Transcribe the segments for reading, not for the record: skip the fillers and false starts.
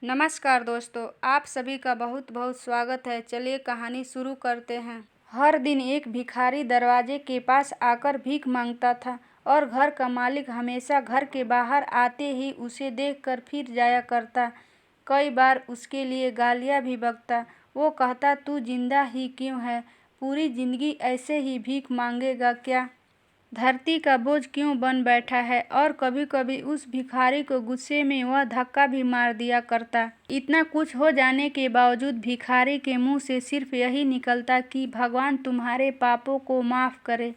नमस्कार दोस्तों, आप सभी का बहुत बहुत स्वागत है। चलिए कहानी शुरू करते हैं। हर दिन एक भिखारी दरवाजे के पास आकर भीख मांगता था और घर का मालिक हमेशा घर के बाहर आते ही उसे देखकर फिर जाया करता। कई बार उसके लिए गालियां भी बकता। वो कहता, तू जिंदा ही क्यों है? पूरी जिंदगी ऐसे ही भीख मांगेगा क्या? धरती का बोझ क्यों बन बैठा है? और कभी कभी उस भिखारी को गुस्से में वह धक्का भी मार दिया करता। इतना कुछ हो जाने के बावजूद भिखारी के मुंह से सिर्फ यही निकलता कि भगवान तुम्हारे पापों को माफ करे।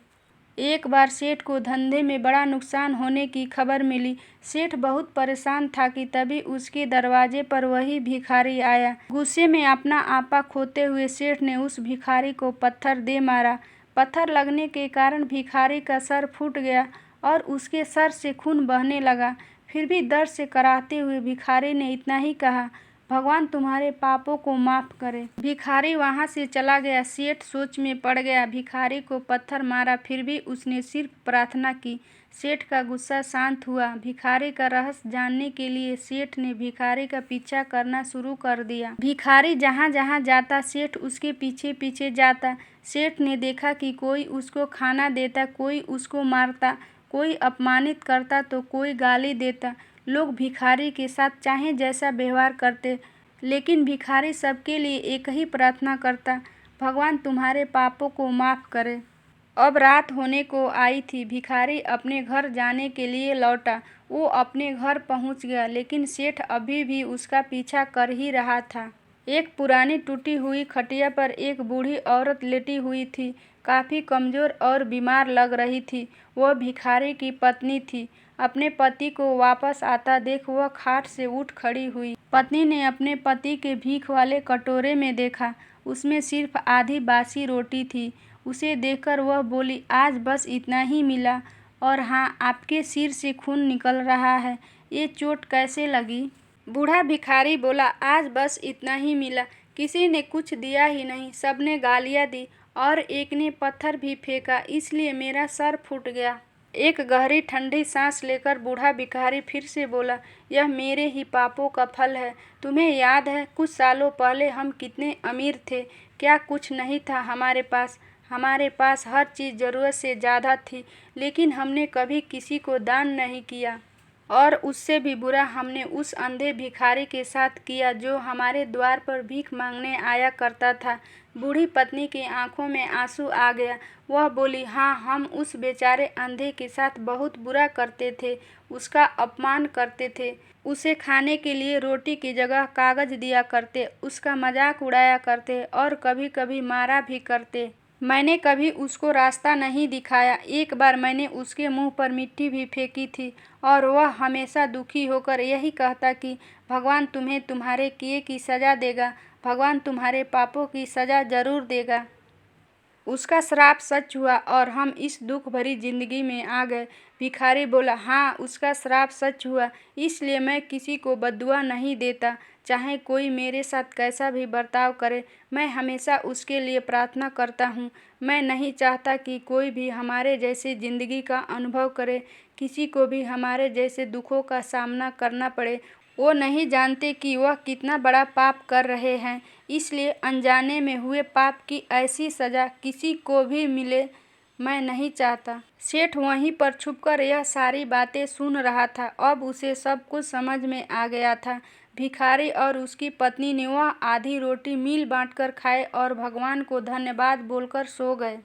एक बार सेठ को धंधे में बड़ा नुकसान होने की खबर मिली। सेठ बहुत परेशान था कि तभी उसके दरवाजे पर वही भिखारी आया। गुस्से में अपना आपा खोते हुए सेठ ने उस भिखारी को पत्थर दे मारा। पत्थर लगने के कारण भिखारी का सर फूट गया और उसके सर से खून बहने लगा। फिर भी दर्द से कराहते हुए भिखारी ने इतना ही कहा, भगवान तुम्हारे पापों को माफ करे। भिखारी वहां से चला गया। सेठ सोच में पड़ गया। भिखारी को पत्थर मारा, फिर भी उसने सिर्फ प्रार्थना की। सेठ का गुस्सा शांत हुआ। भिखारी का रहस्य जानने के लिए सेठ ने भिखारी का पीछा करना शुरू कर दिया। भिखारी जहां जहां जाता सेठ उसके पीछे पीछे जाता। सेठ ने देखा कि कोई उसको खाना देता, कोई उसको मारता, कोई अपमानित करता तो कोई गाली देता। लोग भिखारी के साथ चाहे जैसा व्यवहार करते, लेकिन भिखारी सबके लिए एक ही प्रार्थना करता, भगवान तुम्हारे पापों को माफ करे। अब रात होने को आई थी। भिखारी अपने घर जाने के लिए लौटा। वो अपने घर पहुंच गया, लेकिन सेठ अभी भी उसका पीछा कर ही रहा था। एक पुरानी टूटी हुई खटिया पर एक बूढ़ी औरत लेटी हुई थी। काफी कमजोर और बीमार लग रही थी। वह भिखारी की पत्नी थी। अपने पति को वापस आता देख वह खाट से उठ खड़ी हुई। पत्नी ने अपने पति के भीख वाले कटोरे में देखा। उसमें सिर्फ आधी बासी रोटी थी। उसे देखकर वह बोली, आज बस इतना ही मिला? और हाँ, आपके सिर से खून निकल रहा है, ये चोट कैसे लगी? बूढ़ा भिखारी बोला, आज बस इतना ही मिला। किसी ने कुछ दिया ही नहीं, सबने गालियां दी और एक ने पत्थर भी फेंका, इसलिए मेरा सर फूट गया। एक गहरी ठंडी सांस लेकर बूढ़ा भिखारी फिर से बोला, यह मेरे ही पापों का फल है। तुम्हें याद है कुछ सालों पहले हम कितने अमीर थे? क्या कुछ नहीं था हमारे पास? हमारे पास हर चीज़ ज़रूरत से ज़्यादा थी, लेकिन हमने कभी किसी को दान नहीं किया। और उससे भी बुरा हमने उस अंधे भिखारी के साथ किया जो हमारे द्वार पर भीख मांगने आया करता था। बूढ़ी पत्नी की आंखों में आंसू आ गया। वह बोली, हाँ, हम उस बेचारे अंधे के साथ बहुत बुरा करते थे, उसका अपमान करते थे, उसे खाने के लिए रोटी की जगह कागज दिया करते, उसका मजाक उड़ाया करते और कभी कभी मारा भी करते। मैंने कभी उसको रास्ता नहीं दिखाया। एक बार मैंने उसके मुंह पर मिट्टी भी फेंकी थी और वह हमेशा दुखी होकर यही कहता कि भगवान तुम्हें तुम्हारे किए की सज़ा देगा, भगवान तुम्हारे पापों की सज़ा ज़रूर देगा। उसका श्राप सच हुआ और हम इस दुख भरी जिंदगी में आ गए। भिखारी बोला, हाँ, उसका श्राप सच हुआ, इसलिए मैं किसी को बद्दुआ नहीं देता। चाहे कोई मेरे साथ कैसा भी बर्ताव करे, मैं हमेशा उसके लिए प्रार्थना करता हूँ। मैं नहीं चाहता कि कोई भी हमारे जैसे ज़िंदगी का अनुभव करे, किसी को भी हमारे जैसे दुखों का सामना करना पड़े। वो नहीं जानते कि वह कितना बड़ा पाप कर रहे हैं, इसलिए अनजाने में हुए पाप की ऐसी सज़ा किसी को भी मिले मैं नहीं चाहता। सेठ वहीं पर छुपकर यह सारी बातें सुन रहा था। अब उसे सब कुछ समझ में आ गया था। भिखारी और उसकी पत्नी ने वह आधी रोटी मिल बांटकर खाए और भगवान को धन्यवाद बोलकर सो गए।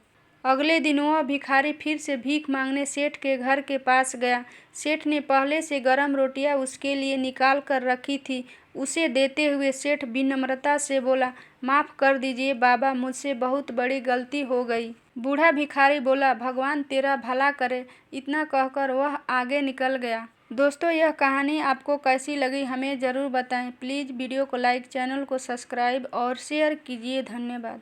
अगले दिन वह भिखारी फिर से भीख मांगने सेठ के घर के पास गया। सेठ ने पहले से गर्म रोटियां उसके लिए निकाल कर रखी थी। उसे देते हुए सेठ विनम्रता से बोला, माफ़ कर दीजिए बाबा, मुझसे बहुत बड़ी गलती हो गई। बूढ़ा भिखारी बोला, भगवान तेरा भला करे। इतना कहकर वह आगे निकल गया। दोस्तों, यह कहानी आपको कैसी लगी हमें ज़रूर बताएं। प्लीज़ वीडियो को लाइक, चैनल को सब्सक्राइब और शेयर कीजिए। धन्यवाद।